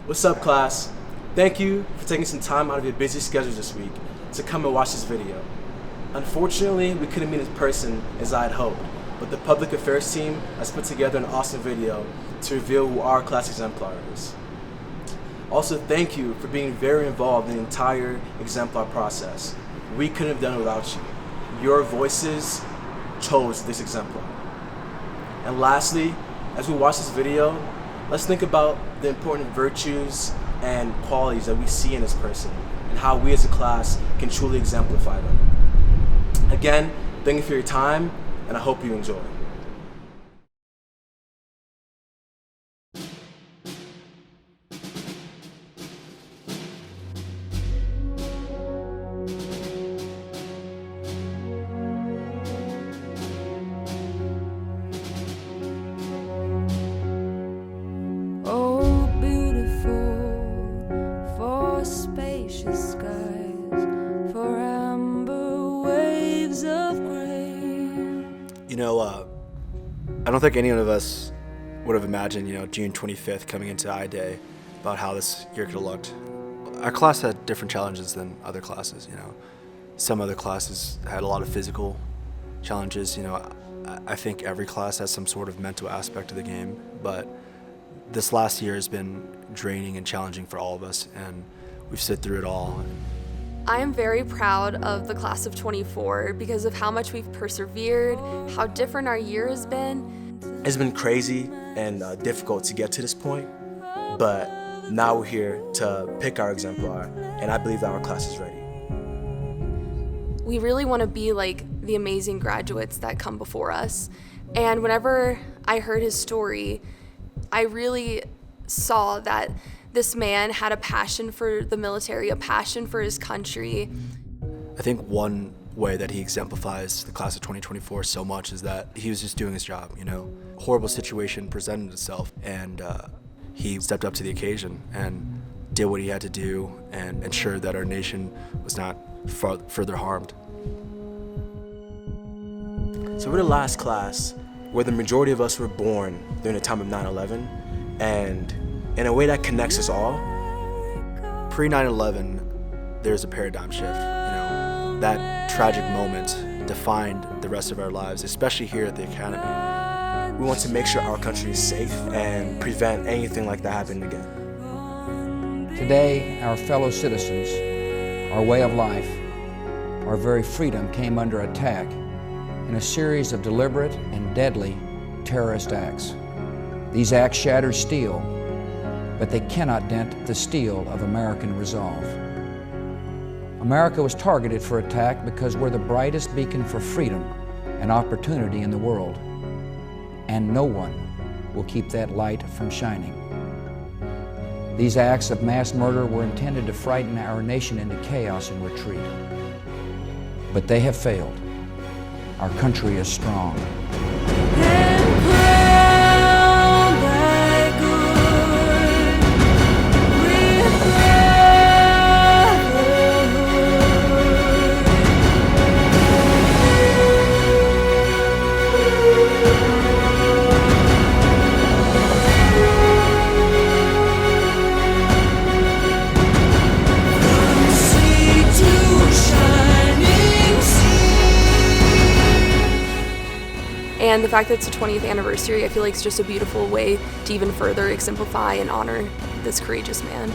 What's up, class? Thank you for taking some time out of your busy schedule this week to come and watch this video. Unfortunately, we couldn't meet in person as I had hoped, but the public affairs team has put together an awesome video to reveal who our Class Exemplar is. Also, thank you for being very involved in the entire Exemplar process. We couldn't have done it without you. Your voices chose this Exemplar. And lastly, as we watch this video, let's think about the important virtues and qualities that we see in this person and how we as a class can truly exemplify them. Again, thank you for your time, and I hope you enjoy. Spacious skies for amber waves of gray. I don't think any of us would have imagined, June 25th coming into I Day about how this year could have looked. Our class had different challenges than other classes, Some other classes had a lot of physical challenges, I think every class has some sort of mental aspect of the game, but this last year has been draining and challenging for all of us, and we've sit through it all. I am very proud of the class of 24 because of how much we've persevered, how different our year has been. It's been crazy and difficult to get to this point, but now we're here to pick our exemplar, and I believe that our class is ready. We really want to be like the amazing graduates that come before us, and whenever I heard his story, I really saw that this man had a passion for the military, a passion for his country. I think one way that he exemplifies the class of 2024 so much is that he was just doing his job, A horrible situation presented itself, and he stepped up to the occasion and did what he had to do and ensured that our nation was not further harmed. So we're the last class where the majority of us were born during the time of 9/11, and in a way that connects us all. Pre-9/11, there's a paradigm shift. That tragic moment defined the rest of our lives, especially here at the Academy. We want to make sure our country is safe and prevent anything like that happening again. Today, our fellow citizens, our way of life, our very freedom came under attack in a series of deliberate and deadly terrorist acts. These acts shattered steel, but they cannot dent the steel of American resolve. America was targeted for attack because we're the brightest beacon for freedom and opportunity in the world, and no one will keep that light from shining. These acts of mass murder were intended to frighten our nation into chaos and retreat, but they have failed. Our country is strong. And the fact that it's the 20th anniversary, I feel like it's just a beautiful way to even further exemplify and honor this courageous man.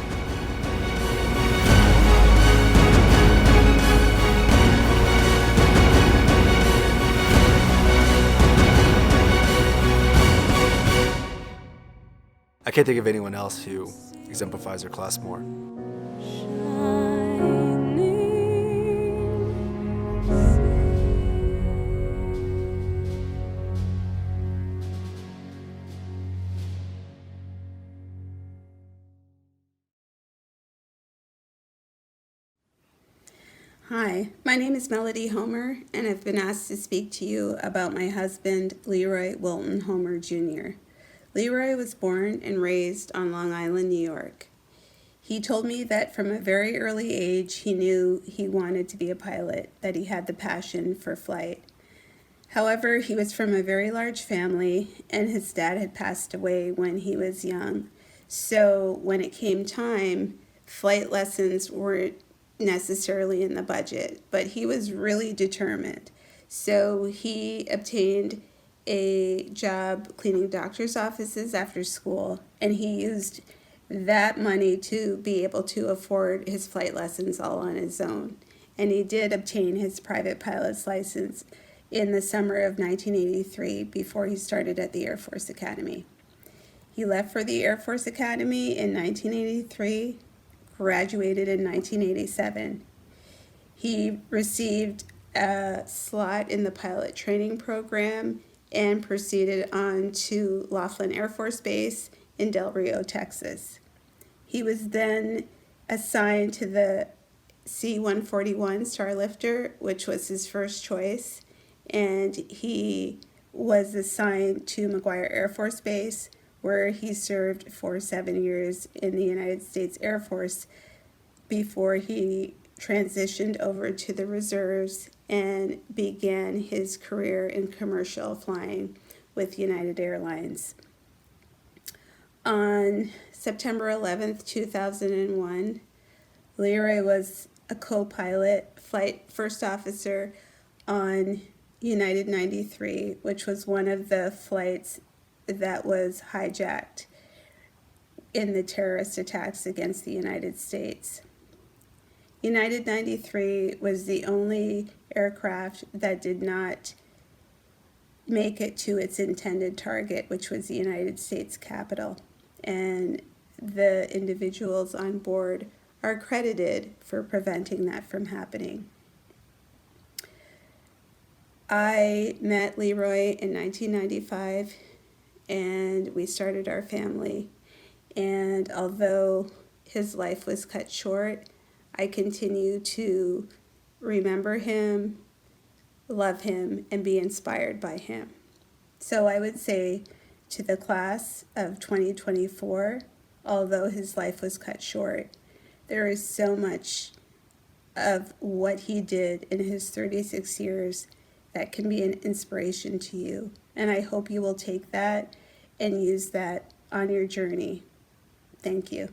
I can't think of anyone else who exemplifies their class more. Hi, my name is Melody Homer, and I've been asked to speak to you about my husband, Leroy Wilton Homer Jr. Leroy was born and raised on Long Island, New York. He told me that from a very early age, he knew he wanted to be a pilot, that he had the passion for flight. However, he was from a very large family, and his dad had passed away when he was young. So when it came time, flight lessons weren't necessarily in the budget, but he was really determined. So he obtained a job cleaning doctor's offices after school, and he used that money to be able to afford his flight lessons all on his own. And he did obtain his private pilot's license in the summer of 1983 before he started at the Air Force Academy. He left for the Air Force Academy in 1983, graduated in 1987. He received a slot in the pilot training program and proceeded on to Laughlin Air Force Base in Del Rio, Texas. He was then assigned to the C-141 Starlifter, which was his first choice, and he was assigned to McGuire Air Force Base, where he served for 7 years in the United States Air Force before he transitioned over to the reserves and began his career in commercial flying with United Airlines. On September 11th, 2001, Leroy was a co-pilot, flight first officer on United 93, which was one of the flights that was hijacked in the terrorist attacks against the United States. United 93 was the only aircraft that did not make it to its intended target, which was the United States Capitol. And the individuals on board are credited for preventing that from happening. I met Leroy in 1995, and we started our family. And although his life was cut short, I continue to remember him, love him, and be inspired by him. So I would say to the class of 2024, although his life was cut short, there is so much of what he did in his 36 years that can be an inspiration to you. And I hope you will take that and use that on your journey. Thank you.